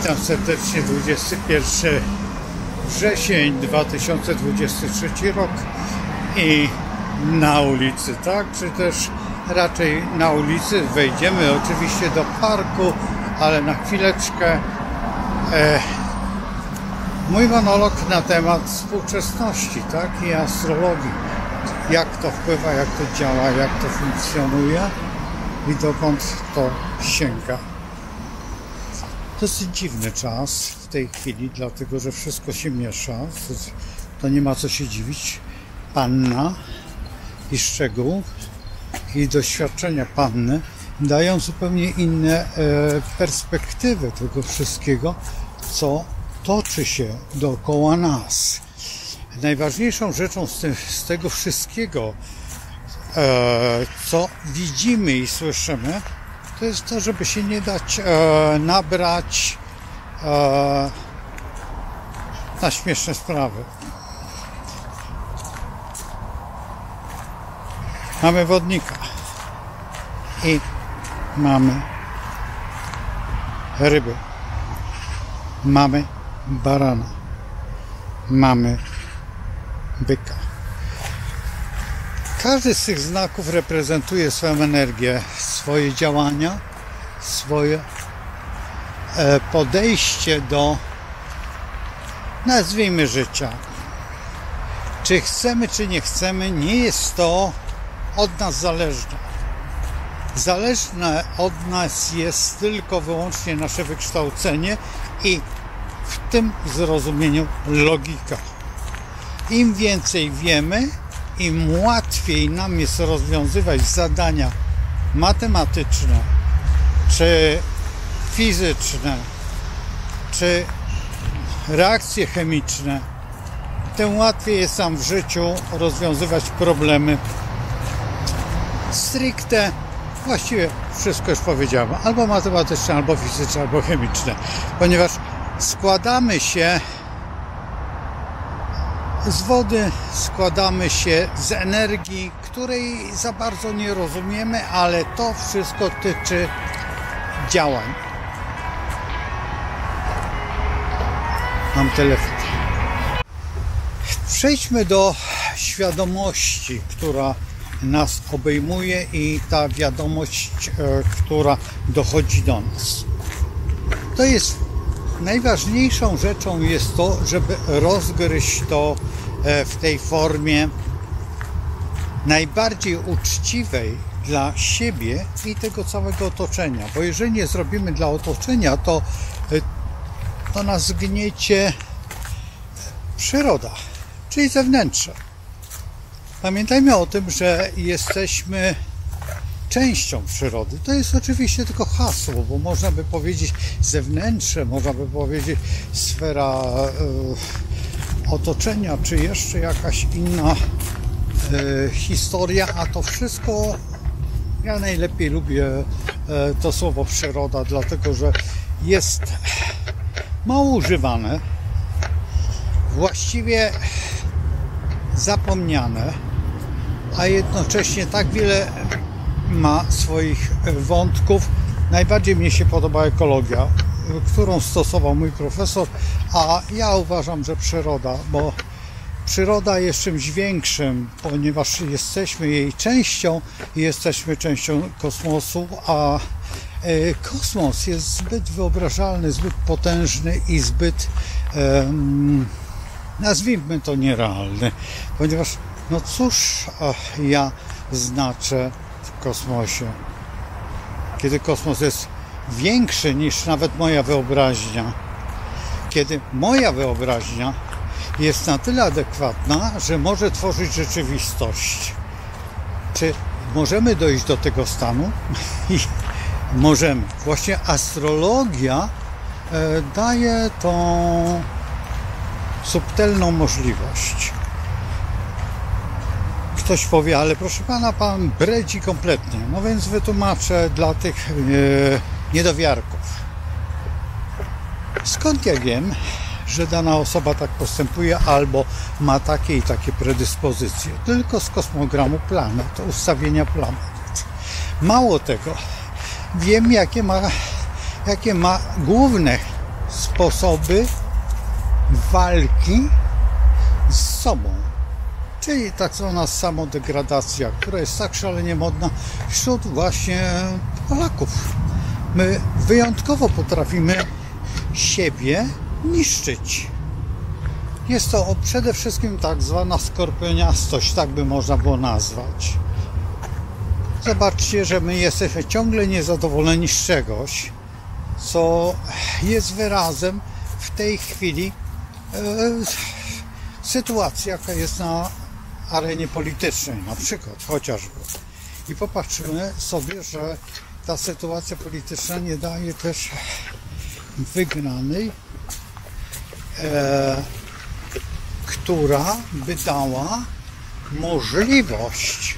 Witam serdecznie, 21 wrzesień 2023 rok i na ulicy, tak? Czy też raczej na ulicy. Wejdziemy oczywiście do parku, ale na chwileczkę mój monolog na temat współczesności, tak? I astrologii. Jak to wpływa, jak to działa, jak to funkcjonuje i dokąd to sięga. Dosyć dziwny czas w tej chwili, dlatego że wszystko się miesza. To nie ma co się dziwić. Panna i szczegół i doświadczenia panny dają zupełnie inne perspektywy tego wszystkiego, co toczy się dookoła nas. Najważniejszą rzeczą z tego wszystkiego, co widzimy i słyszymy, to jest to, żeby się nie dać nabrać na śmieszne sprawy. Mamy wodnika i mamy ryby, mamy barana, mamy byka. Każdy z tych znaków reprezentuje swoją energię, swoje działania, swoje podejście do, nazwijmy, życia. Czy chcemy, czy nie chcemy, nie jest to od nas zależne. Zależne od nas jest tylko wyłącznie nasze wykształcenie i w tym zrozumieniu logika. Im więcej wiemy, im łatwiej nam jest rozwiązywać zadania matematyczne, czy fizyczne, czy reakcje chemiczne, tym łatwiej jest nam w życiu rozwiązywać problemy stricte, właściwie wszystko już powiedziałem, albo matematyczne, albo fizyczne, albo chemiczne, ponieważ składamy się z wody, składamy się z energii, której za bardzo nie rozumiemy, ale to wszystko tyczy działań. Mam telefon. Przejdźmy do świadomości, która nas obejmuje i ta wiadomość, która dochodzi do nas. To jest najważniejszą rzeczą jest to, żeby rozgryźć to w tej formie najbardziej uczciwej dla siebie i tego całego otoczenia. Bo jeżeli nie zrobimy dla otoczenia, to nas gniecie przyroda, czyli zewnętrzne. Pamiętajmy o tym, że jesteśmy częścią przyrody. To jest oczywiście tylko hasło, bo można by powiedzieć zewnętrzne, można by powiedzieć sfera otoczenia, czy jeszcze jakaś inna historia, a to wszystko, ja najlepiej lubię to słowo przyroda, dlatego że jest mało używane, właściwie zapomniane, a jednocześnie tak wiele ma swoich wątków. Najbardziej mnie się podoba ekologia, którą stosował mój profesor, a ja uważam, że przyroda, bo przyroda jest czymś większym, ponieważ jesteśmy jej częścią i jesteśmy częścią kosmosu, a kosmos jest zbyt wyobrażalny, zbyt potężny i zbyt, nazwijmy to, nierealny, ponieważ no cóż ja znaczę w kosmosie, kiedy kosmos jest większy niż nawet moja wyobraźnia, kiedy moja wyobraźnia jest na tyle adekwatna, że może tworzyć rzeczywistość. Czy możemy dojść do tego stanu? I możemy. Właśnie astrologia daje tą subtelną możliwość. Ktoś powie, ale proszę pana, pan bredzi kompletnie. No więc wytłumaczę dla tych niedowiarków. Skąd ja wiem, że dana osoba tak postępuje albo ma takie i takie predyspozycje? Tylko z kosmogramu planet, ustawienia planet. Mało tego, wiem jakie ma główne sposoby walki z sobą, czyli tak zwana samodegradacja, która jest tak szalenie modna wśród właśnie Polaków. My wyjątkowo potrafimy siebie niszczyć. Jest to przede wszystkim tak zwana skorpioniastość, tak by można było nazwać. Zobaczcie, że my jesteśmy ciągle niezadowoleni z czegoś, co jest wyrazem w tej chwili sytuacji, jaka jest na arenie politycznej, na przykład, chociażby. I popatrzymy sobie, że ta sytuacja polityczna nie daje też wygranej, która by dała możliwość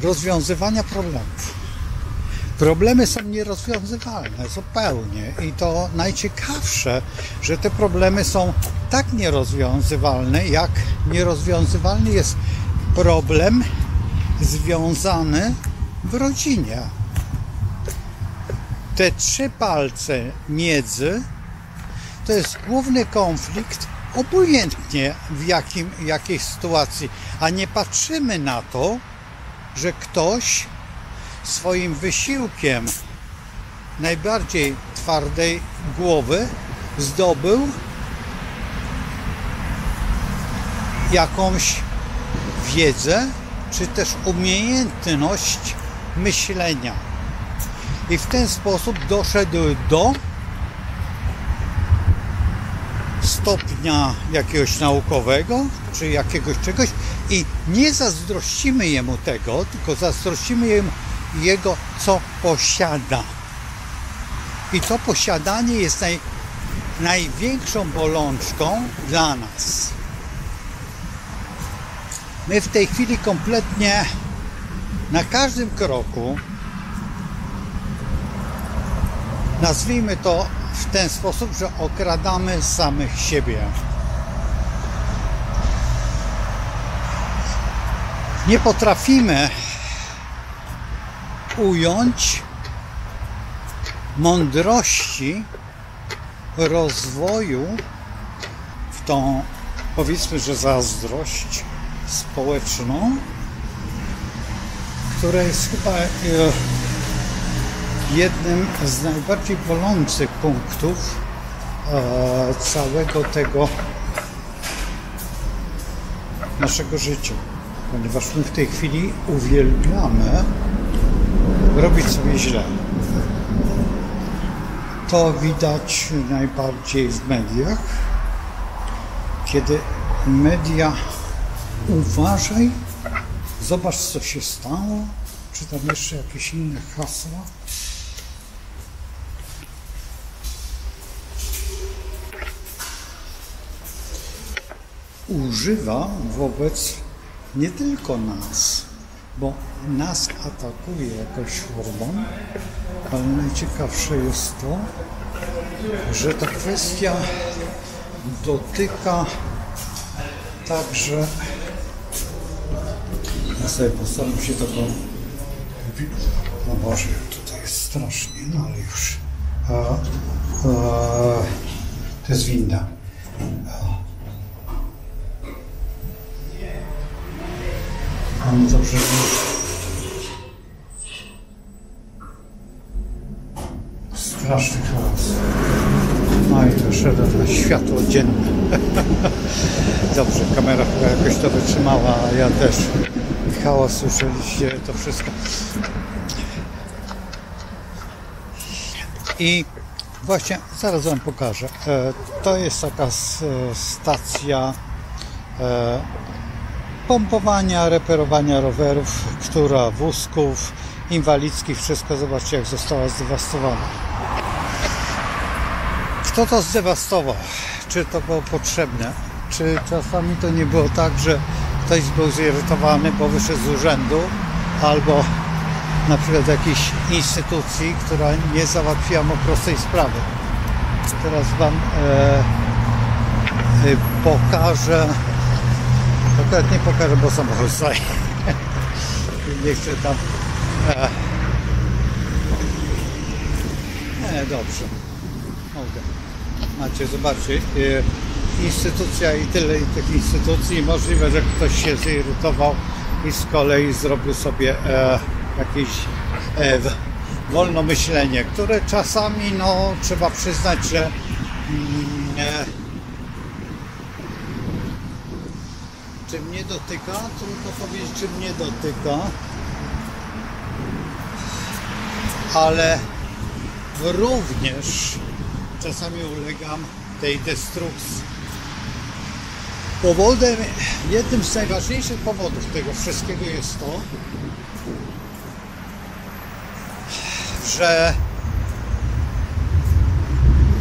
rozwiązywania problemów. Problemy są nierozwiązywalne zupełnie i to najciekawsze, że te problemy są tak nierozwiązywalne, jak nierozwiązywalny jest problem związany w rodzinie. Te 3 palce miedzy to jest główny konflikt, obojętnie w jakiej sytuacji, a nie patrzymy na to, że ktoś swoim wysiłkiem najbardziej twardej głowy zdobył jakąś wiedzę, czy też umiejętność myślenia. I w ten sposób doszedł do stopnia jakiegoś naukowego, czy jakiegoś czegoś i nie zazdrościmy jemu tego, tylko zazdrościmy jego, co posiada. I to posiadanie jest największą bolączką dla nas. My w tej chwili kompletnie na każdym kroku, nazwijmy to w ten sposób, że okradamy samych siebie. Nie potrafimy ująć mądrości rozwoju w tą, powiedzmy, że zazdrość społeczną, która jest chyba jednym z najbardziej bolących punktów całego tego naszego życia, ponieważ my w tej chwili uwielbiamy robić sobie źle. To widać najbardziej w mediach, kiedy media uważaj, zobacz, co się stało, czy tam jeszcze jakieś inne hasła. Używa wobec nie tylko nas, bo nas atakuje jakąś formą, ale najciekawsze jest to, że ta kwestia dotyka także, ja sobie postaram się tego, no Boże, tutaj jest strasznie, no ale już, to jest winda. Mam dobrze. Straszny hałas. No i to szedł na światło dzienne. Dobrze, kamera chyba jakoś to wytrzymała, a ja też. Hałas, słyszeliście to wszystko. I właśnie zaraz wam pokażę. To jest taka stacja pompowania, reperowania rowerów, która wózków inwalidzkich, wszystko, zobaczcie, jak została zdewastowana. Kto to zdewastował? Czy to było potrzebne? Czy czasami to nie było tak, że ktoś był zirytowany, bo wyszedł z urzędu albo na przykład jakiejś instytucji, która nie załatwiła mu prostej sprawy. Teraz wam pokażę. Akurat nie pokażę, bo samochód stoi. Nie chcę tam... Nie, dobrze. macie, zobaczcie, instytucja i tyle tych instytucji. Możliwe, że ktoś się zirytował i z kolei zrobił sobie jakieś wolnomyślenie, które czasami, no, trzeba przyznać, że czy mnie dotyka? Trudno powiedzieć, czy mnie dotyka, ale również czasami ulegam tej destrukcji. Jednym z najważniejszych powodów tego wszystkiego jest to, że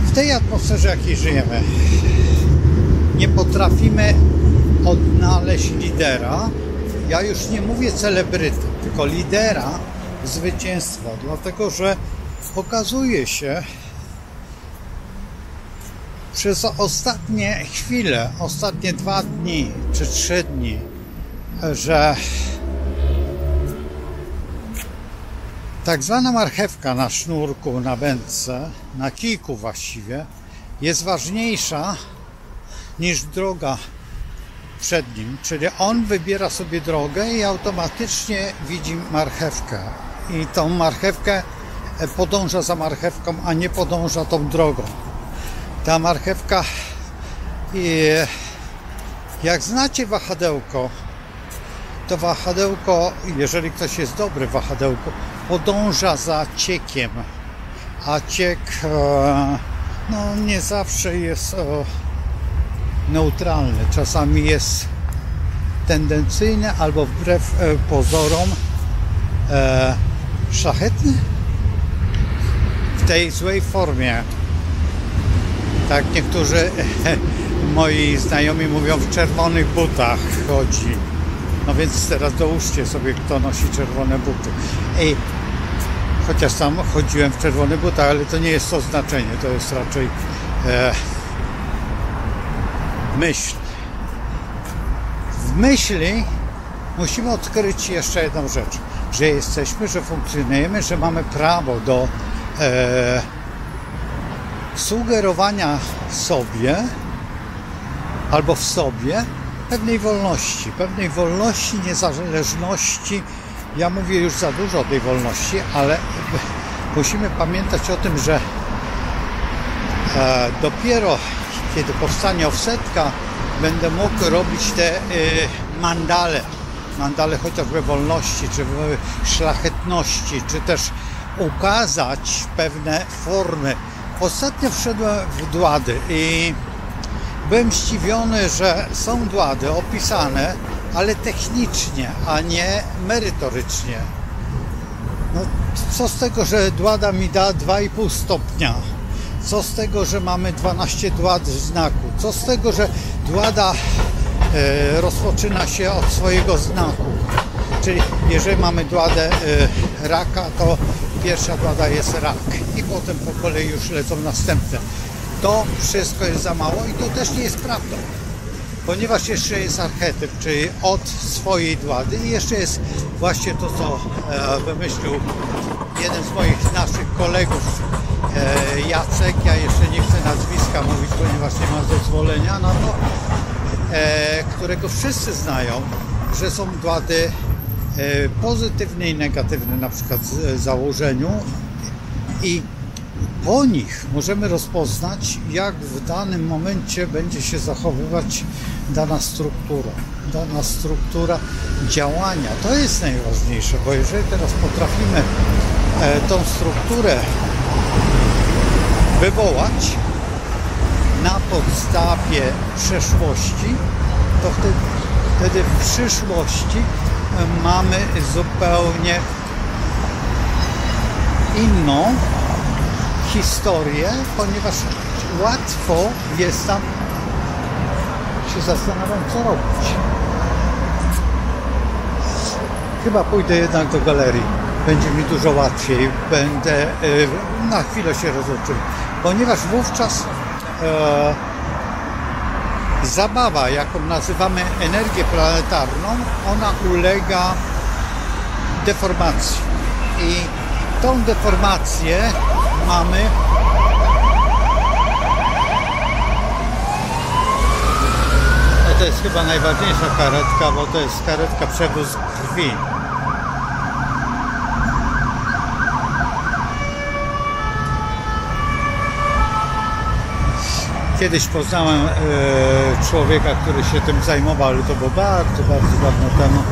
w tej atmosferze, jakiej żyjemy, nie potrafimy odnaleźć lidera. Ja już nie mówię celebryty, tylko lidera zwycięstwa, dlatego że okazuje się przez ostatnie chwile, ostatnie 2 dni czy 3 dni, że tak zwana marchewka na sznurku, na wędce, na kijku właściwie, jest ważniejsza niż droga przed nim, czyli on wybiera sobie drogę i automatycznie widzi marchewkę i tą marchewkę podąża za marchewką, a nie podąża tą drogą. Ta marchewka, jak znacie wahadełko, to wahadełko, jeżeli ktoś jest dobry w wahadełku, podąża za ciekiem, a ciek no, nie zawsze jest neutralny, czasami jest tendencyjny albo wbrew pozorom szlachetny w tej złej formie. Tak niektórzy moi znajomi mówią, w czerwonych butach chodzi. No więc teraz dołóżcie sobie, kto nosi czerwone buty. Chociaż sam chodziłem w czerwonych butach, ale to nie jest to znaczenie, to jest raczej myśl. W myśli musimy odkryć jeszcze jedną rzecz, że jesteśmy, że funkcjonujemy, że mamy prawo do sugerowania sobie albo w sobie pewnej wolności, niezależności. Ja mówię już za dużo o tej wolności, ale musimy pamiętać o tym, że dopiero kiedy powstanie offsetka, będę mógł robić te mandale chociażby wolności, czy szlachetności, czy też ukazać pewne formy. Ostatnio wszedłem w dłady i byłem zdziwiony, że są dłady opisane, ale technicznie, a nie merytorycznie. No, co z tego, że dłada mi da 2,5 stopnia? Co z tego, że mamy 12 dład w znaku? Co z tego, że dłada rozpoczyna się od swojego znaku? Czyli jeżeli mamy dładę raka, to pierwsza dłada jest rak i potem po kolei już lecą następne. To wszystko jest za mało i to też nie jest prawdą, ponieważ jeszcze jest archetyp, czyli od swojej dłady i jeszcze jest właśnie to, co wymyślił jeden z moich naszych kolegów, Jacek. Ja jeszcze nie chcę nazwiska mówić, ponieważ nie mam zezwolenia na to, którego wszyscy znają, że są dłady pozytywne i negatywne, na przykład w założeniu, i po nich możemy rozpoznać, jak w danym momencie będzie się zachowywać dana struktura działania. To jest najważniejsze, bo jeżeli teraz potrafimy tą strukturę wywołać na podstawie przeszłości, to wtedy w przyszłości mamy zupełnie inną historię, ponieważ łatwo jest nam, się zastanawiam, co robić. Chyba pójdę jednak do galerii. Będzie mi dużo łatwiej. Będę na chwilę się rozłączył, ponieważ wówczas zabawa, jaką nazywamy energię planetarną, ona ulega deformacji. I tą deformację mamy chyba najważniejsza karetka, bo to jest karetka przewóz krwi. Kiedyś poznałem człowieka, który się tym zajmował, ale to było bardzo, bardzo dawno temu.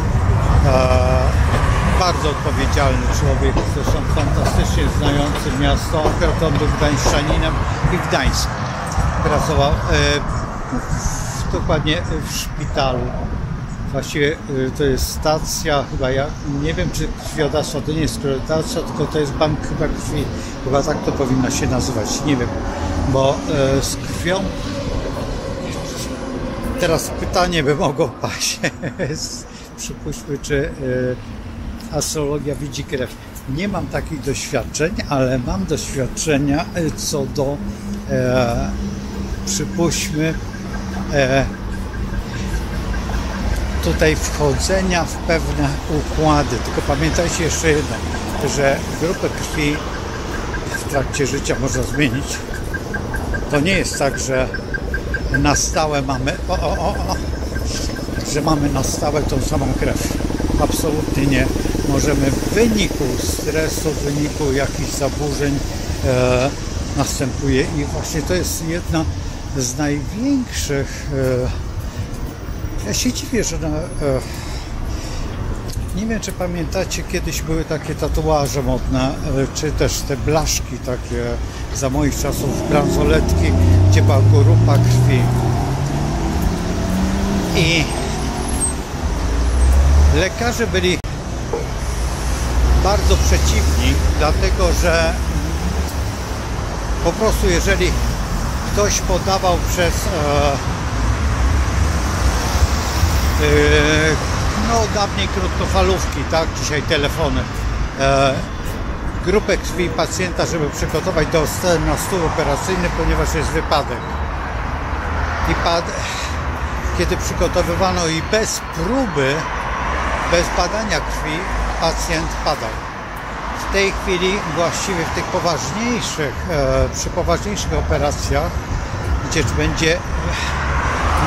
Bardzo odpowiedzialny człowiek, zresztą fantastycznie znający miasto. Akurat on był gdańszczaninem i Gdańsk. Pracował dokładnie w szpitalu. Właściwie to jest stacja, chyba ja nie wiem, czy krwiodawstwo to nie jest krwiodawstwo, tylko to jest bank chyba krwi. Chyba tak to powinno się nazywać, nie wiem. Bo z krwią teraz pytanie by mogło paść. Przypuśćmy, czy astrologia widzi krew. Nie mam takich doświadczeń, ale mam doświadczenia co do przypuśćmy tutaj wchodzenia w pewne układy. Tylko pamiętajcie jeszcze jedno, że grupę krwi w trakcie życia można zmienić. To nie jest tak, że na stałe mamy że mamy na stałe tą samą krew. Absolutnie nie. Możemy w wyniku stresu, w wyniku jakichś zaburzeń następuje i właśnie to jest jedna z największych ja się dziwię, że nie wiem, czy pamiętacie, kiedyś były takie tatuaże modne, czy też te blaszki takie za moich czasów, bransoletki, gdzie była grupa krwi. I lekarze byli bardzo przeciwni, dlatego że po prostu jeżeli ktoś podawał przez no dawniej krótkofalówki, tak, dzisiaj telefony, grupę krwi pacjenta, żeby przygotować na stół operacyjny, ponieważ jest wypadek. I kiedy przygotowywano i bez próby, bez badania krwi, pacjent padał. W tej chwili właściwie w tych poważniejszych, przy poważniejszych operacjach, gdzie będzie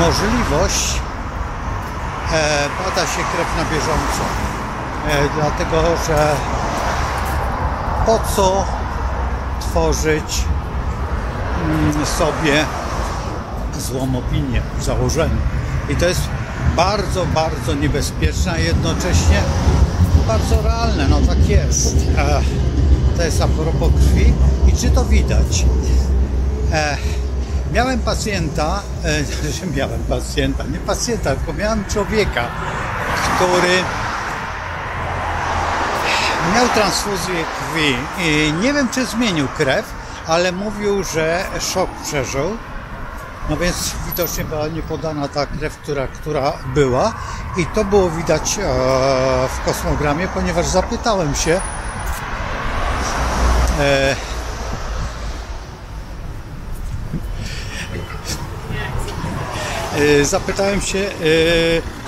możliwość, bada się krew na bieżąco. Dlatego, że po co tworzyć sobie złą opinię w założeniu. I to jest bardzo, bardzo niebezpieczne, a jednocześnie bardzo realne. No tak jest. To jest a propos krwi. I czy to widać? Miałem pacjenta, nie pacjenta, tylko miałem człowieka, który miał transfuzję krwi i nie wiem, czy zmienił krew, ale mówił, że szok przeżył. No więc widocznie była niepodana ta krew, która była i to było widać w kosmogramie, ponieważ zapytałem się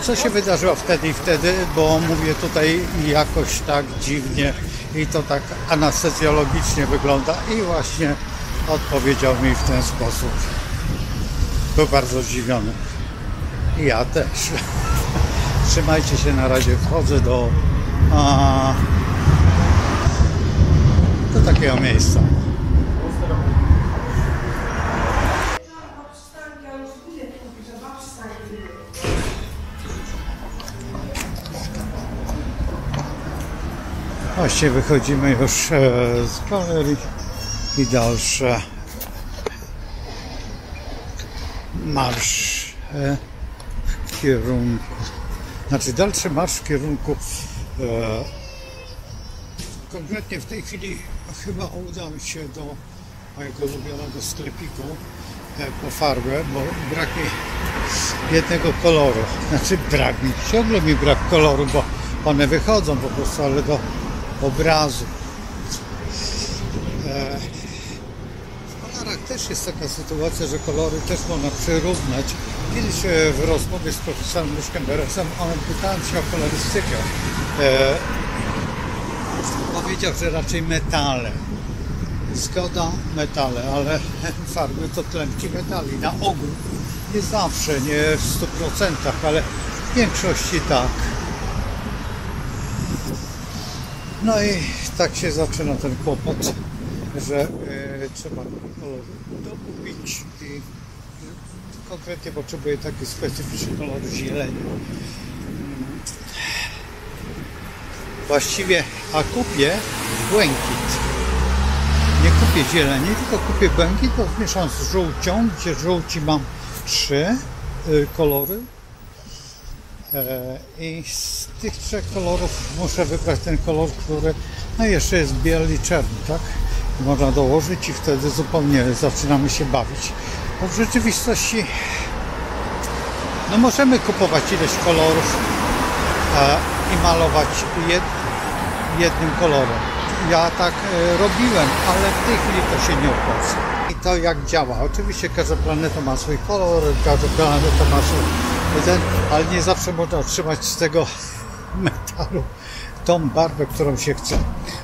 co się wydarzyło wtedy i wtedy, bo mówię tutaj jakoś tak dziwnie i to tak anestezjologicznie wygląda i właśnie odpowiedział mi w ten sposób. Był bardzo zdziwiony. I ja też. Trzymajcie się, na razie wchodzę do takiego miejsca. Właśnie wychodzimy już z galerii i dalsze marsz w kierunku, dalszy marsz w kierunku konkretnie w tej chwili chyba uda mi się do mojego ulubionego sklepiku po farbę, bo brak mi jednego koloru, ciągle mi brak koloru, bo one wychodzą po prostu, ale do obrazu. W kolorach też jest taka sytuacja, że kolory też można przyrównać. Kiedyś w rozmowie z profesorem Leszkiem Beresem pytałem się o kolorystykę. Powiedział, że raczej metale Zgoda, metale, ale farby to tlenki metali. Na ogół, nie zawsze, nie w 100%, ale w większości tak. No i tak się zaczyna ten kłopot, że trzeba kolor dokupić i konkretnie potrzebuję taki specyficzny kolor zieleni. Właściwie, a kupię błękit. Nie kupię zieleni, tylko kupię błękit, to zmieszam z żółcią, gdzie żółci mam 3 kolory. I z tych 3 kolorów muszę wybrać ten kolor, który no jeszcze jest biały i czerni, tak? Można dołożyć i wtedy zupełnie zaczynamy się bawić. Bo w rzeczywistości no możemy kupować ileś kolorów i malować jednym kolorem. Ja tak robiłem, ale w tej chwili to się nie opłaca. I to jak działa. Oczywiście każda planeta ma swój kolor, każda planeta ma swój ten, ale nie zawsze można otrzymać z tego metalu tą barwę, którą się chce.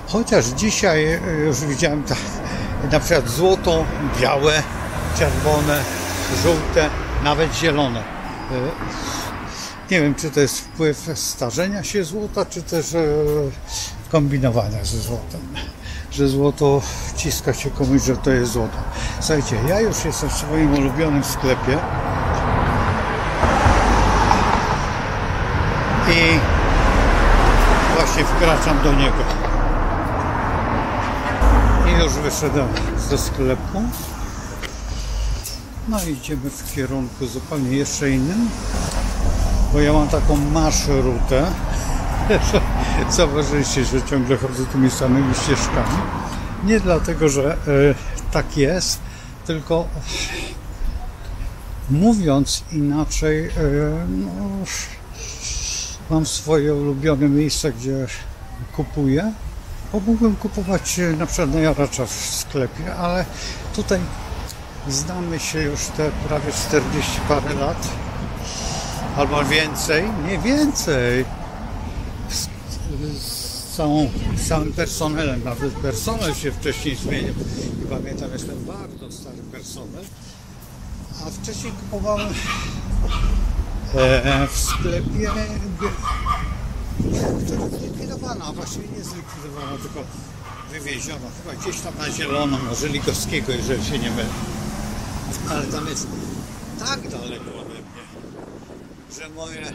Chociaż dzisiaj już widziałem na przykład złoto, białe, czerwone, żółte, nawet zielone. Nie wiem, czy to jest wpływ starzenia się złota, czy też kombinowania ze złotem. Że złoto wciska się komuś, że to jest złoto. Słuchajcie, ja już jestem w swoim ulubionym sklepie i właśnie wkraczam do niego. I już wyszedłem ze sklepu. No i idziemy w kierunku zupełnie jeszcze innym, bo ja mam taką marsz-rutę. Zauważyliście, że ciągle chodzę tymi samymi ścieżkami. Nie dlatego, że tak jest, tylko mówiąc inaczej, no, mam swoje ulubione miejsca, gdzie kupuję. Bo mógłbym kupować na przykład na Jaracza w sklepie, ale tutaj znamy się już te prawie 40 parę lat. Albo więcej, nie więcej. Z całym personelem, nawet personel się wcześniej zmienił. I pamiętam, jestem bardzo stary personel, a wcześniej kupowałem w sklepie, która zlikwidowana, a właściwie nie zlikwidowana, tylko wywieziona, chyba gdzieś tam na Zieloną, na Żeligowskiego, jeżeli się nie mylę. Ale tam jest tak daleko ode mnie, że moje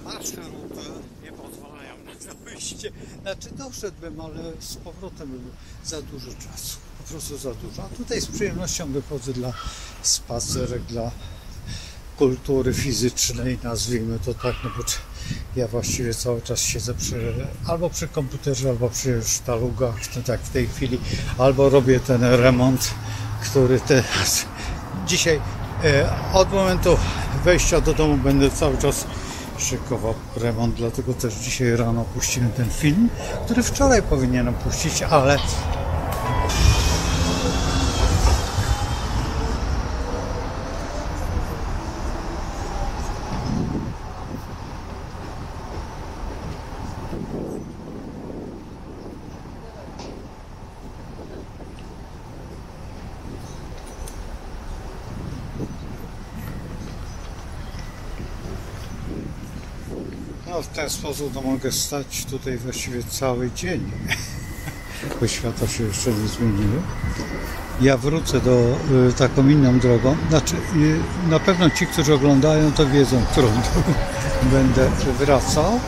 marsz-ruty nie pozwalają na to wyjście. Znaczy doszedłbym, ale z powrotem by było za dużo czasu. Po prostu za dużo. A tutaj z przyjemnością wychodzę dla spacerek, dla kultury fizycznej, nazwijmy to tak, no bo ja właściwie cały czas siedzę albo przy komputerze, albo przy sztalugach, tak w tej chwili, albo robię ten remont, który teraz dzisiaj od momentu wejścia do domu będę cały czas szykował remont, dlatego też dzisiaj rano puściłem ten film, który wczoraj powinienem puścić, ale no, w ten sposób to mogę stać tutaj właściwie cały dzień, bo świata się jeszcze nie zmieniły. Ja wrócę do taką inną drogą, znaczy na pewno ci, którzy oglądają, to wiedzą, którą drogą będę wracał,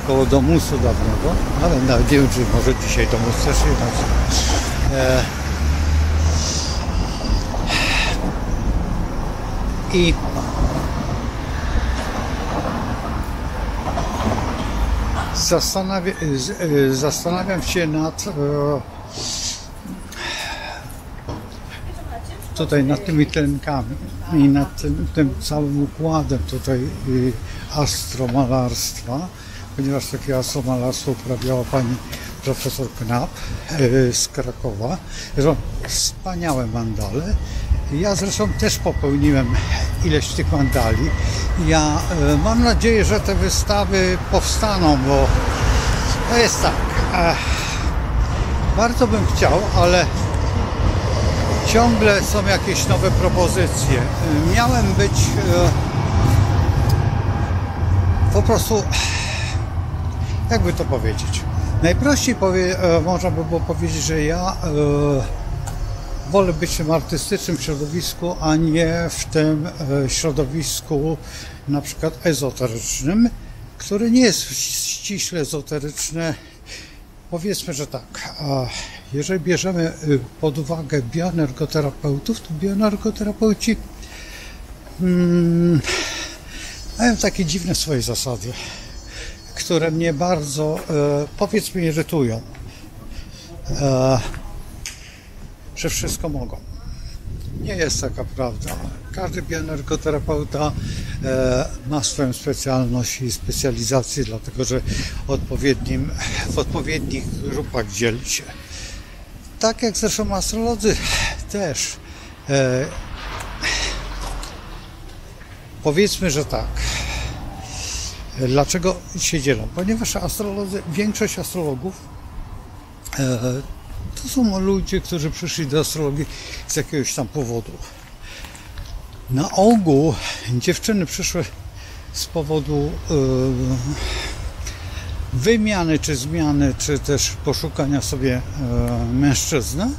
koło Domusu dawnego, ale nawet nie wiem, czy może dzisiaj Domus też jest. I zastanawiam się nad tutaj nad tymi tlenkami i nad tym całym układem tutaj astromalarstwa, ponieważ takie astromalarstwo uprawiała pani profesor Knap z Krakowa. Zresztą wspaniałe mandale. Ja zresztą też popełniłem ileś tych mandali. Ja mam nadzieję, że te wystawy powstaną, bo to jest tak. Bardzo bym chciał, ale ciągle są jakieś nowe propozycje. Miałem być po prostu, jakby to powiedzieć, najprościej można by było powiedzieć, że ja wolę być w tym artystycznym środowisku, a nie w tym środowisku na przykład ezoterycznym, który nie jest ściśle ezoteryczny. Powiedzmy, że tak, jeżeli bierzemy pod uwagę bioenergoterapeutów, to bioenergoterapeuci mają takie dziwne swoje zasady, które mnie bardzo, powiedzmy, irytują, że wszystko mogą. Nie jest taka prawda. Każdy bioenergoterapeuta ma swoją specjalność i specjalizację, dlatego że w odpowiednich grupach dzieli się. Tak jak zresztą astrolodzy też. Powiedzmy, że tak. Dlaczego się dzielą? Ponieważ większość astrologów to są ludzie, którzy przyszli do astrologii z jakiegoś tam powodu. Na ogół dziewczyny przyszły z powodu wymiany, czy zmiany, czy też poszukania sobie mężczyzny.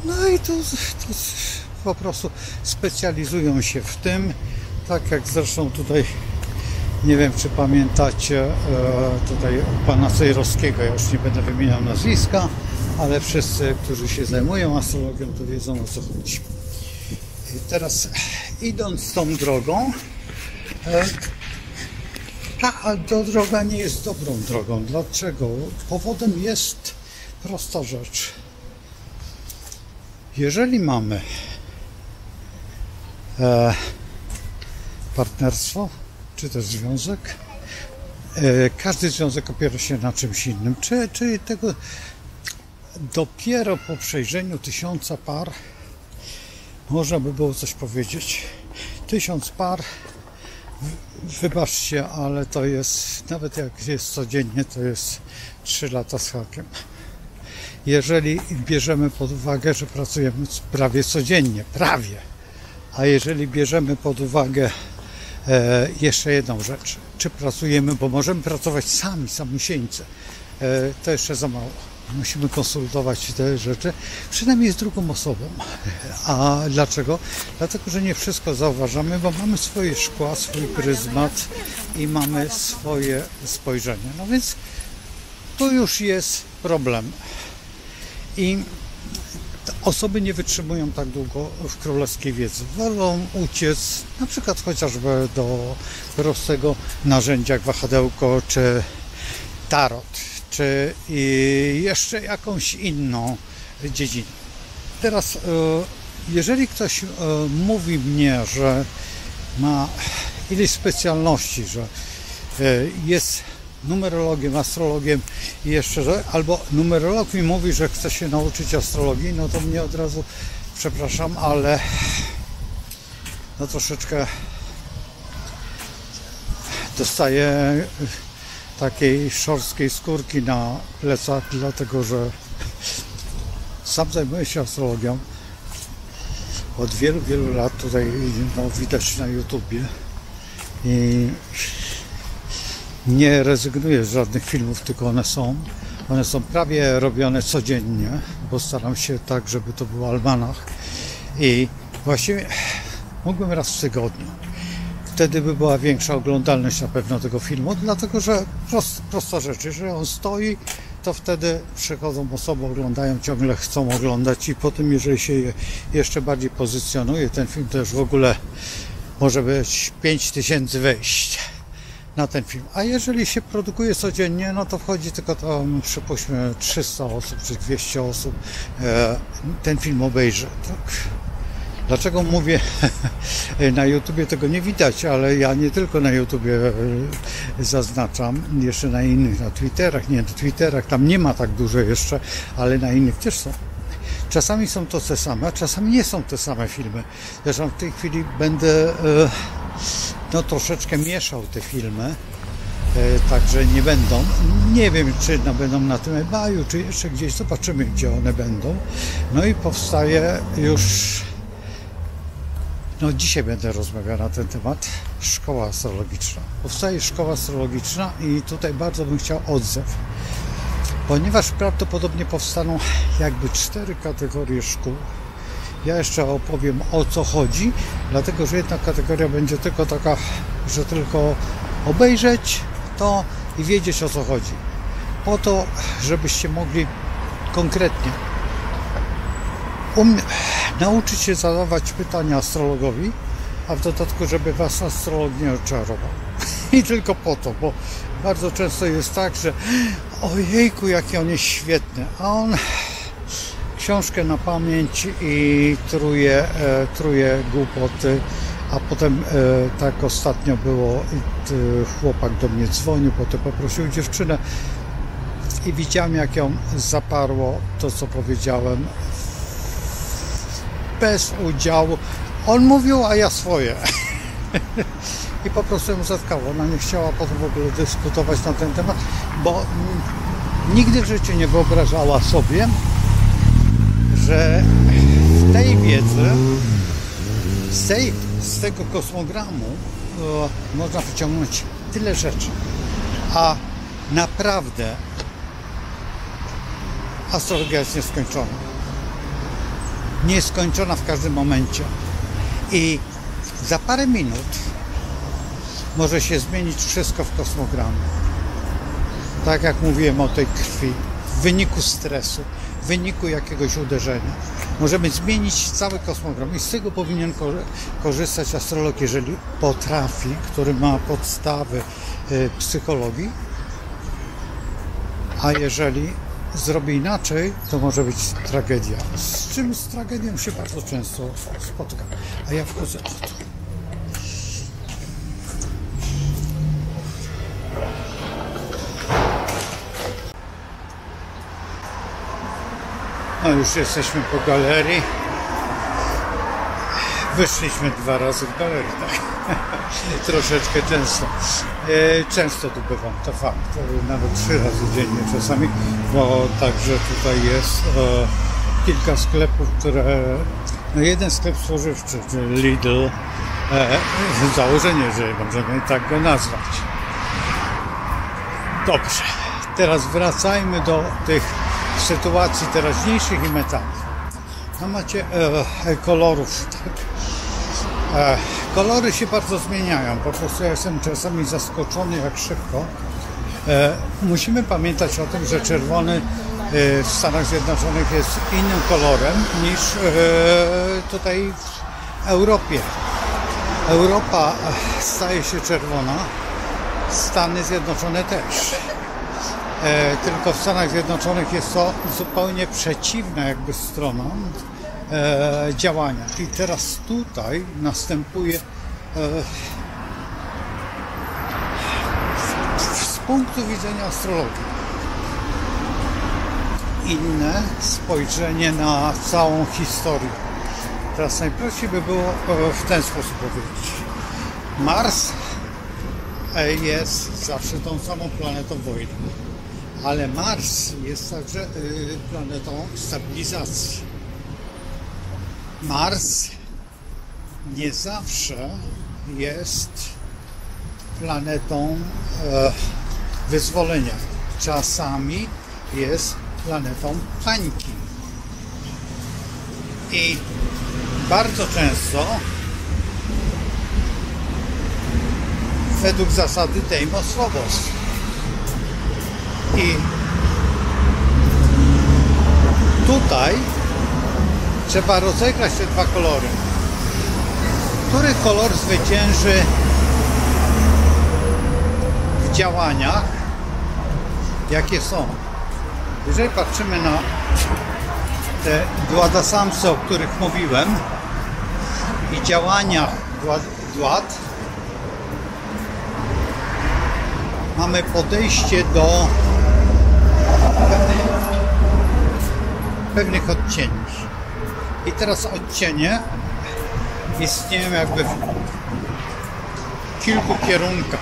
No i to po prostu specjalizują się w tym, tak jak zresztą tutaj, nie wiem, czy pamiętacie tutaj pana Cejrowskiego, ja już nie będę wymieniał nazwiska, ale wszyscy, którzy się zajmują astrologią, to wiedzą, o co chodzi. I teraz, idąc tą drogą, ta droga nie jest dobrą drogą. Dlaczego? Powodem jest prosta rzecz. Jeżeli mamy partnerstwo, czy też związek, każdy związek opiera się na czymś innym. Czyli tego dopiero po przejrzeniu 1000 par można by było coś powiedzieć. 1000 par, wybaczcie, ale to jest, nawet jak jest codziennie, to jest 3 lata z hakiem. Jeżeli bierzemy pod uwagę, że pracujemy prawie codziennie, a jeżeli bierzemy pod uwagę jeszcze jedną rzecz, czy pracujemy, bo możemy pracować samosieńcy, to jeszcze za mało. Musimy konsultować te rzeczy, przynajmniej z drugą osobą. A dlaczego? Dlatego, że nie wszystko zauważamy, bo mamy swoje szkła, swój pryzmat i mamy swoje spojrzenie. No więc to już jest problem. I osoby nie wytrzymują tak długo w królewskiej wiedzy. Wolą uciec na przykład chociażby do prostego narzędzia jak wahadełko czy tarot, czy jeszcze jakąś inną dziedzinę. Teraz, jeżeli ktoś mówi mnie, że ma ileś specjalności, że jest numerologiem, astrologiem i jeszcze, albo numerolog mi mówi, że chce się nauczyć astrologii, no to mnie od razu, przepraszam, ale no troszeczkę dostaję takiej szorstkiej skórki na plecach, dlatego że sam zajmuję się astrologią od wielu, wielu lat. Tutaj widać na YouTubie i nie rezygnuję z żadnych filmów, tylko one są prawie robione codziennie, bo staram się tak, żeby to był almanach i właściwie mógłbym raz w tygodniu. Wtedy by była większa oglądalność na pewno tego filmu, dlatego że prosta rzecz, jeżeli on stoi, to wtedy przychodzą osoby, oglądają, ciągle chcą oglądać i potem, jeżeli się jeszcze bardziej pozycjonuje, ten film to już w ogóle może być 5000 wejść na ten film. A jeżeli się produkuje codziennie, no to wchodzi tylko tam, przypuśćmy, 300 osób czy 200 osób ten film obejrzy. Tak? Dlaczego mówię, na YouTubie tego nie widać, ale ja nie tylko na YouTubie zaznaczam, jeszcze na innych, na Twitterach, nie, na Twitterach tam nie ma tak dużo jeszcze, ale na innych też są. Czasami są to te same, a czasami nie są te same filmy. Zresztą w tej chwili będę no, troszeczkę mieszał te filmy, także nie będą. Nie wiem, czy będą na tym eBayu, czy jeszcze gdzieś, zobaczymy, gdzie one będą. No i powstaje już, no dzisiaj będę rozmawiał na ten temat, szkoła astrologiczna. Powstaje szkoła astrologiczna i tutaj bardzo bym chciał odzew, ponieważ prawdopodobnie powstaną jakby 4 kategorie szkół. Ja jeszcze opowiem, o co chodzi, dlatego że jedna kategoria będzie tylko taka, że tylko obejrzeć to i wiedzieć, o co chodzi. Po to, żebyście mogli konkretnie nauczyć się zadawać pytania astrologowi, a w dodatku, żeby was astrolog nie oczarował. I tylko po to, bo bardzo często jest tak, że ojejku, jaki on jest świetny, a on książkę na pamięć i truje głupoty, a potem tak ostatnio było, chłopak do mnie dzwonił, potem poprosił dziewczynę i widziałem, jak ją zaparło to, co powiedziałem, bez udziału. On mówił, a ja swoje. I po prostu ją zatkało. Ona nie chciała potem w ogóle dyskutować na ten temat, bo nigdy w życiu nie wyobrażała sobie, że w tej wiedzy, z tego kosmogramu można wyciągnąć tyle rzeczy. A naprawdę astrologia jest nieskończona. Nieskończona w każdym momencie. I za parę minut może się zmienić wszystko w kosmogramie. Tak jak mówiłem o tej krwi, w wyniku stresu, w wyniku jakiegoś uderzenia. Możemy zmienić cały kosmogram i z tego powinien korzystać astrolog, jeżeli potrafi, który ma podstawy psychologii, a jeżeli zrobi inaczej, to może być tragedia. Z czym z tragedią się bardzo często spotykam. A ja wchodzę o to. No już jesteśmy po galerii. Wyszliśmy 2 razy w galerii, tak? Troszeczkę często. Często tu bywam, to fakt. Nawet 3 razy dziennie czasami, bo także tutaj jest kilka sklepów, które... No jeden sklep spożywczy, Lidl, założenie, że możemy tak go nazwać. Dobrze, teraz wracajmy do tych sytuacji teraźniejszych i metali. No macie kolorów, tak? Kolory się bardzo zmieniają, po prostu ja jestem czasami zaskoczony, jak szybko. Musimy pamiętać o tym, że czerwony w Stanach Zjednoczonych jest innym kolorem niż tutaj w Europie. Europa staje się czerwona, Stany Zjednoczone też. Tylko w Stanach Zjednoczonych jest to zupełnie przeciwna jakby strona działania. I teraz tutaj następuje z punktu widzenia astrologii inne spojrzenie na całą historię. Teraz najprościej by było w ten sposób powiedzieć. Mars jest zawsze tą samą planetą wojny, ale Mars jest także planetą stabilizacji. Mars nie zawsze jest planetą wyzwolenia. Czasami jest planetą paniki. I bardzo często według zasady Deimos Phobos. I tutaj trzeba rozegrać te 2 kolory. Który kolor zwycięży w działaniach, jakie są? Jeżeli patrzymy na te Dwadasamsy, o których mówiłem, i działaniach Dwad, mamy podejście do pewnych odcieni. I teraz odcienie istnieją jakby w kilku kierunkach.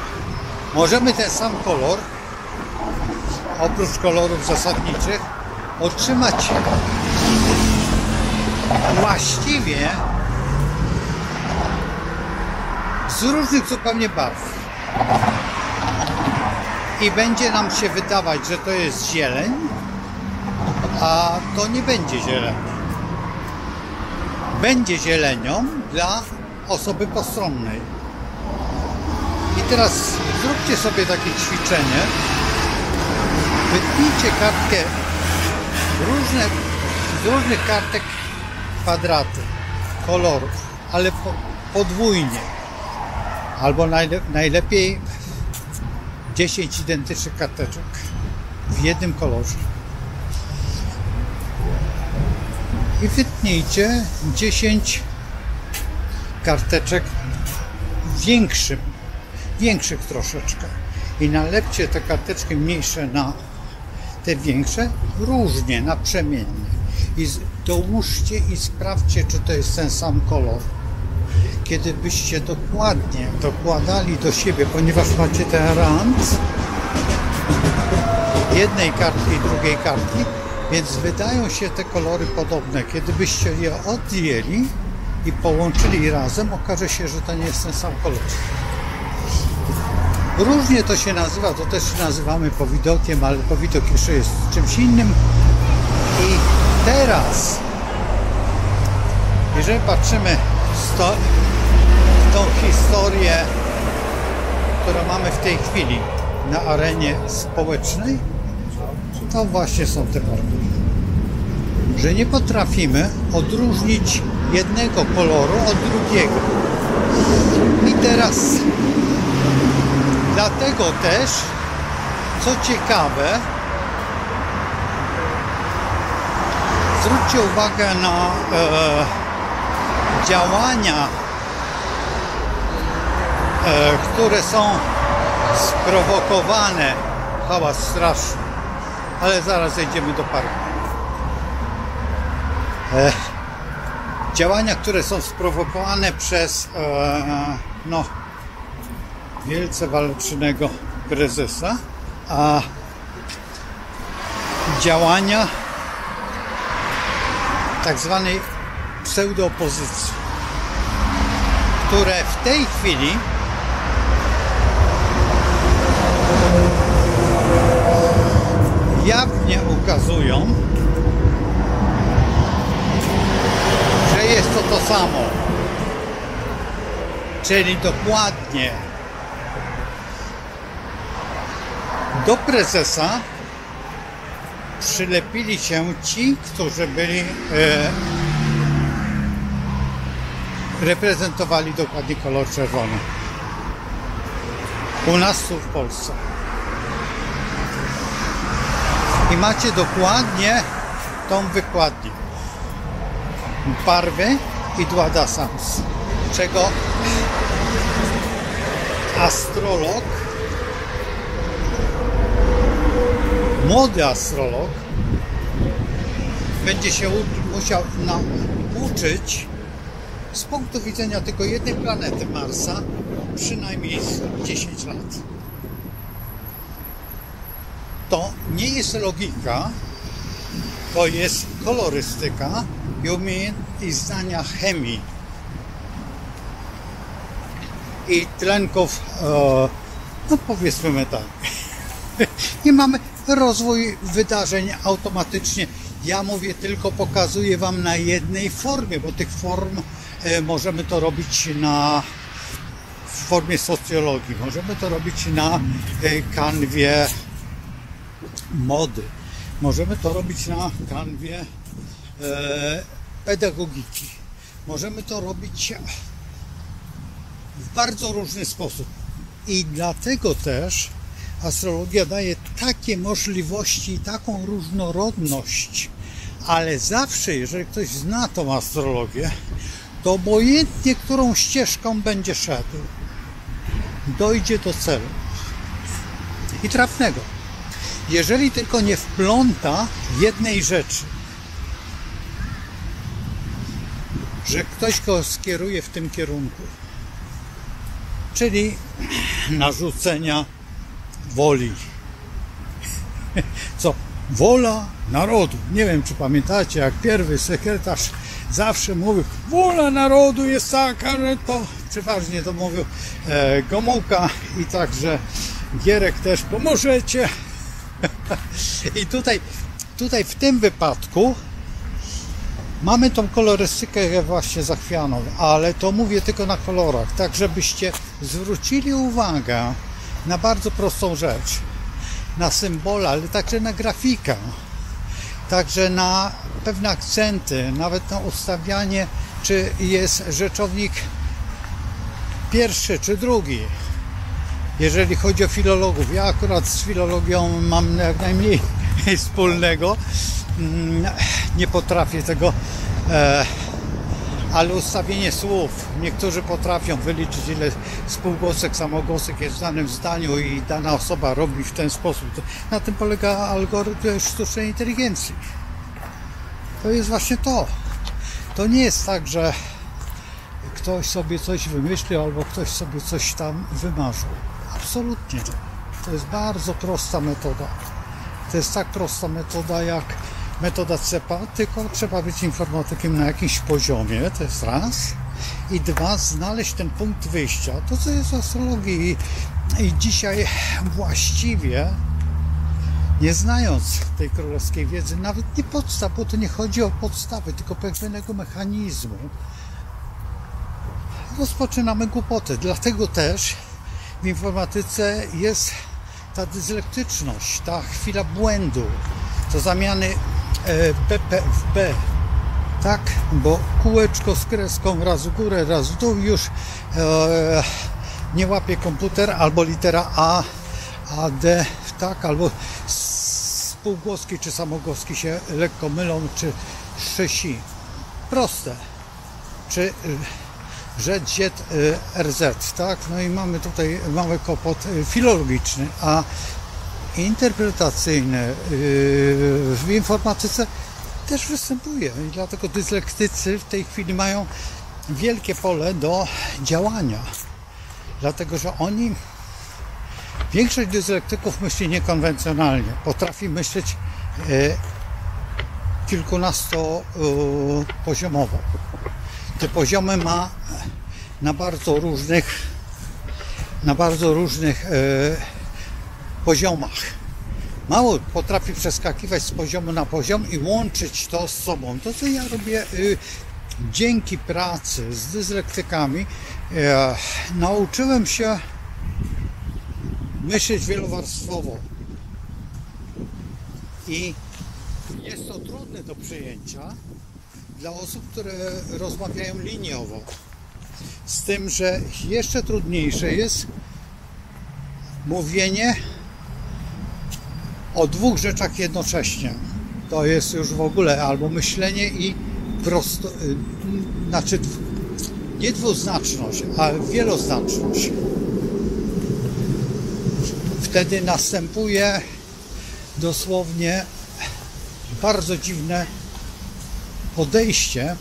możemy ten sam kolor, oprócz kolorów zasadniczych, otrzymać właściwie z różnych zupełnie barw. I będzie nam się wydawać, że to jest zieleń, a to nie będzie zieleń. Będzie zielenią dla osoby postronnej. I teraz zróbcie sobie takie ćwiczenie. Wytnijcie kartkę z różnych kartek kwadraty kolorów, ale podwójnie. Albo najlepiej 10 identycznych karteczek w jednym kolorze. I wytnijcie 10 karteczek większych troszeczkę. I nalepcie te karteczki mniejsze na te większe, różnie, naprzemiennie. I dołóżcie i sprawdźcie, czy to jest ten sam kolor. Kiedy byście dokładnie dokładali do siebie, ponieważ macie ten rand jednej kartki i drugiej kartki, więc wydają się te kolory podobne. Kiedy byście je odjęli i połączyli razem, okaże się, że to nie jest ten sam kolor. Różnie to się nazywa, to też nazywamy powidokiem, ale powidok jeszcze jest czymś innym. I teraz, jeżeli patrzymy w tą historię, którą mamy w tej chwili na arenie społecznej, to właśnie są te barwy. Że nie potrafimy odróżnić jednego koloru od drugiego. I teraz dlatego też, co ciekawe, zwróćcie uwagę na działania, które są sprowokowane, hałas straszny, ale zaraz zejdziemy do parku. Działania, które są sprowokowane przez wielce walecznego prezesa, a działania tak zwanej pseudoopozycji, które w tej chwili jawnie ukazują, że jest to samo. Czyli dokładnie do prezesa przylepili się ci, którzy byli reprezentowali dokładnie kolor czerwony. U nas tu w Polsce. I macie dokładnie tą wykładnię. Barwy i Dwada Sams. Czego astrolog, młody astrolog będzie się musiał nauczyć z punktu widzenia tylko jednej planety Marsa przynajmniej 10 lat. To nie jest logika, to jest kolorystyka i znania chemii i tlenków, no powiedzmy metalu. I mamy rozwój wydarzeń automatycznie. Ja mówię tylko, pokazuję Wam na jednej formie, bo tych form możemy to robić w formie socjologii, możemy to robić na kanwie mody, możemy to robić na kanwie pedagogiki, możemy to robić w bardzo różny sposób. I dlatego też astrologia daje takie możliwości i taką różnorodność, ale zawsze, jeżeli ktoś zna tą astrologię, to obojętnie którą ścieżką będzie szedł, dojdzie do celu i trafnego. Jeżeli tylko nie wpląta jednej rzeczy, że ktoś go skieruje w tym kierunku, czyli narzucenia woli. Co? Wola narodu. Nie wiem, czy pamiętacie, jak pierwszy sekretarz zawsze mówił, wola narodu jest taka, że to przeważnie to mówił Gomułka i także Gierek też pomożecie. I tutaj w tym wypadku mamy tą kolorystykę właśnie zachwianą, ale to mówię tylko na kolorach, tak żebyście zwrócili uwagę na bardzo prostą rzecz, na symbole, ale także na grafikę, także na pewne akcenty, nawet na ustawianie, czy jest rzeczownik pierwszy czy drugi. Jeżeli chodzi o filologów, ja akurat z filologią mam jak najmniej wspólnego, nie potrafię tego, ale ustawienie słów, niektórzy potrafią wyliczyć, ile spółgłosek, samogłosek jest w danym zdaniu i dana osoba robi w ten sposób. Na tym polega algorytm sztucznej inteligencji. To jest właśnie to. To nie jest tak, że ktoś sobie coś wymyślił albo ktoś sobie coś tam wymarzył. Absolutnie nie. To jest bardzo prosta metoda. To jest tak prosta metoda jak metoda CEPA, tylko trzeba być informatykiem na jakimś poziomie, to jest raz. I dwa, znaleźć ten punkt wyjścia. To, co jest w astrologii. I dzisiaj właściwie, nie znając tej królewskiej wiedzy, nawet nie podstaw, bo to nie chodzi o podstawy, tylko pewnego mechanizmu, rozpoczynamy głupotę. Dlatego też w informatyce jest ta dyslektyczność, ta chwila błędu, to zamiany BP w B, tak, bo kółeczko z kreską raz w górę, raz w dół już nie łapie komputer, albo litera A, D, tak, albo spółgłoski czy samogłoski się lekko mylą, czy szysi. Proste. Czy Z, RZ, tak? No i mamy tutaj mały kłopot filologiczny, a interpretacyjny w informatyce też występuje i dlatego dyslektycy w tej chwili mają wielkie pole do działania, dlatego że większość dyslektyków myśli niekonwencjonalnie, potrafi myśleć kilkunastopoziomowo. Te poziomy ma na bardzo różnych poziomach. Mało potrafi przeskakiwać z poziomu na poziom i łączyć to z sobą. To, co ja robię dzięki pracy z dyslektykami, nauczyłem się myśleć wielowarstwowo. I jest to trudne do przyjęcia dla osób, które rozmawiają liniowo. Z tym, że jeszcze trudniejsze jest mówienie o dwóch rzeczach jednocześnie. To jest już w ogóle albo myślenie i prosto, znaczy nie dwuznaczność, ale wieloznaczność. Wtedy następuje dosłownie bardzo dziwne podejście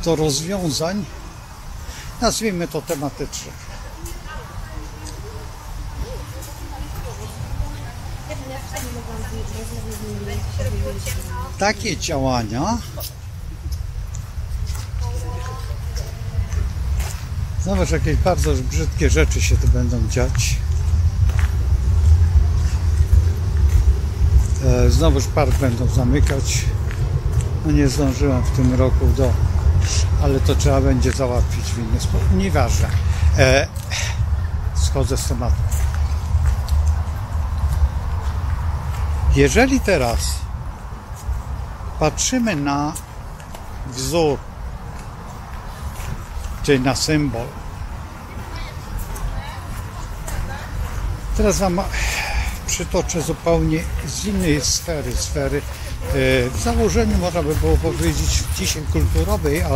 do rozwiązań, nazwijmy to tematycznych. Takie działania znowu jakieś bardzo brzydkie rzeczy się tu będą dziać. Znowuż park będą zamykać. No nie zdążyłem w tym roku ale to trzeba będzie załatwić w inny sposób. Nieważne. Schodzę z tematu. Jeżeli teraz patrzymy na wzór, czyli na symbol, teraz Wam przytoczę zupełnie z innej sfery. W założeniu można by było powiedzieć dzisiaj kulturowej, a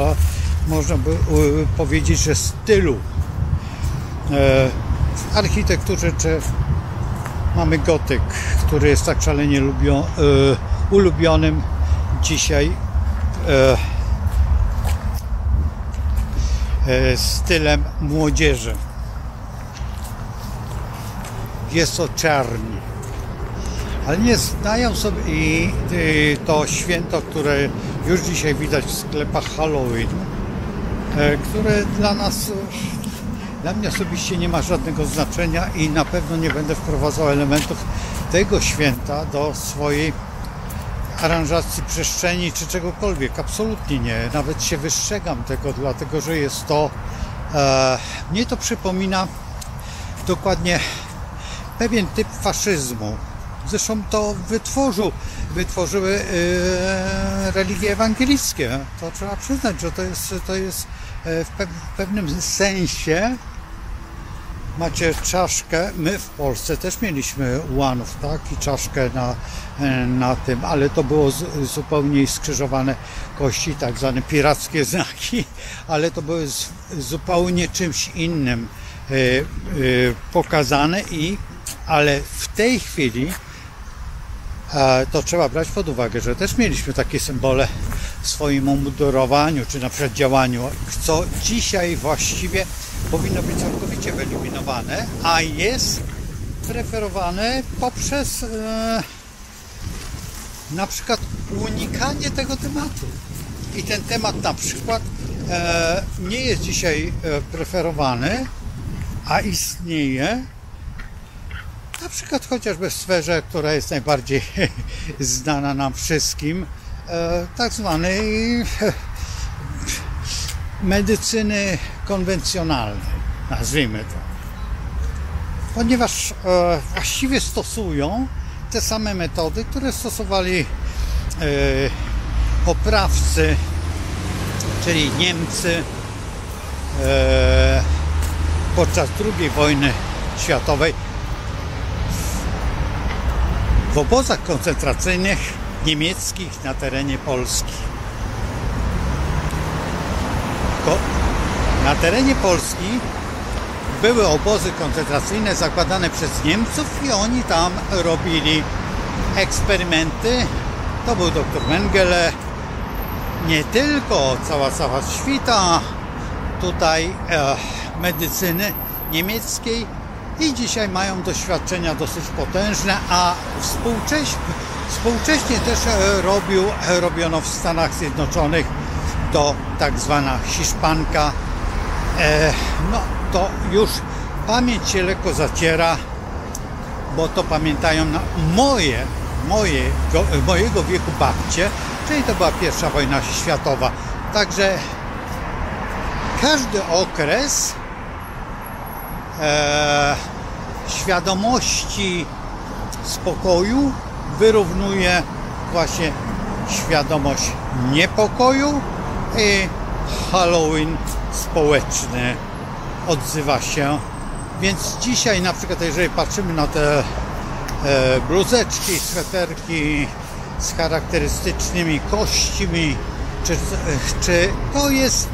można by powiedzieć, że stylu. W architekturze czy mamy gotyk, który jest tak szalenie ulubionym dzisiaj stylem młodzieży. jest to czerń. Ale nie znają sobie i to święto, które już dzisiaj widać w sklepach Halloween, które dla mnie osobiście nie ma żadnego znaczenia i na pewno nie będę wprowadzał elementów tego święta do swojej aranżacji przestrzeni czy czegokolwiek. Absolutnie nie. Nawet się wystrzegam tego, dlatego że jest to mnie to przypomina dokładnie pewien typ faszyzmu. Zresztą to wytworzyły religie ewangelickie. To trzeba przyznać, że to jest w pewnym sensie. Macie czaszkę, my w Polsce też mieliśmy ułanów, tak? I czaszkę na tym, ale to było zupełnie skrzyżowane kości, tak zwane pirackie znaki, ale to były zupełnie czymś innym pokazane ale w tej chwili to trzeba brać pod uwagę, że też mieliśmy takie symbole w swoim umundurowaniu, czy na przykład działaniu, co dzisiaj właściwie powinno być całkowicie wyeliminowane, a jest preferowane poprzez na przykład unikanie tego tematu. I ten temat na przykład nie jest dzisiaj preferowany, a istnieje na przykład chociażby w sferze, która jest najbardziej znana nam wszystkim, tak zwanej medycyny konwencjonalnej, nazwijmy to. Ponieważ właściwie stosują te same metody, które stosowali oprawcy, czyli Niemcy podczas II wojny światowej w obozach koncentracyjnych niemieckich na terenie Polski. Na terenie Polski były obozy koncentracyjne zakładane przez Niemców i oni tam robili eksperymenty. To był dr Mengele, nie tylko cała świta tutaj medycyny niemieckiej i dzisiaj mają doświadczenia dosyć potężne, a współcześnie też robiono w Stanach Zjednoczonych to tak zwana hiszpanka. No to już pamięć się lekko zaciera, bo to pamiętają mojego wieku babcie, czyli to była I wojna światowa. Także każdy okres świadomości spokoju wyrównuje właśnie świadomość niepokoju i Halloween społeczny odzywa się. Więc dzisiaj na przykład, jeżeli patrzymy na te bluzeczki, sweterki z charakterystycznymi kośćmi, czy to jest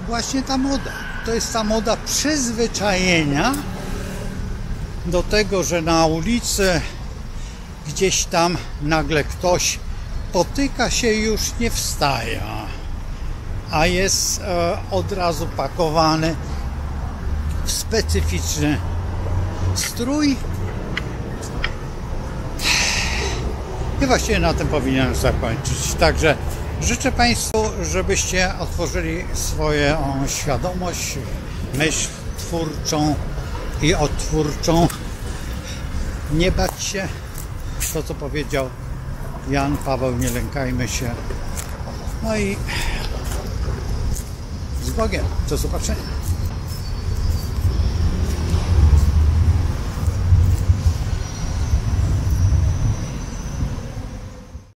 właśnie ta moda. To jest ta moda przyzwyczajenia do tego, że na ulicy gdzieś tam nagle ktoś potyka się i już nie wstaje, a jest od razu pakowany w specyficzny strój. I właściwie na tym powinienem zakończyć. Także życzę Państwu, żebyście otworzyli swoją świadomość, myśl twórczą i odtwórczą. Nie bać się. To, co powiedział Jan Paweł, nie lękajmy się. No i z Bogiem. Do zobaczenia.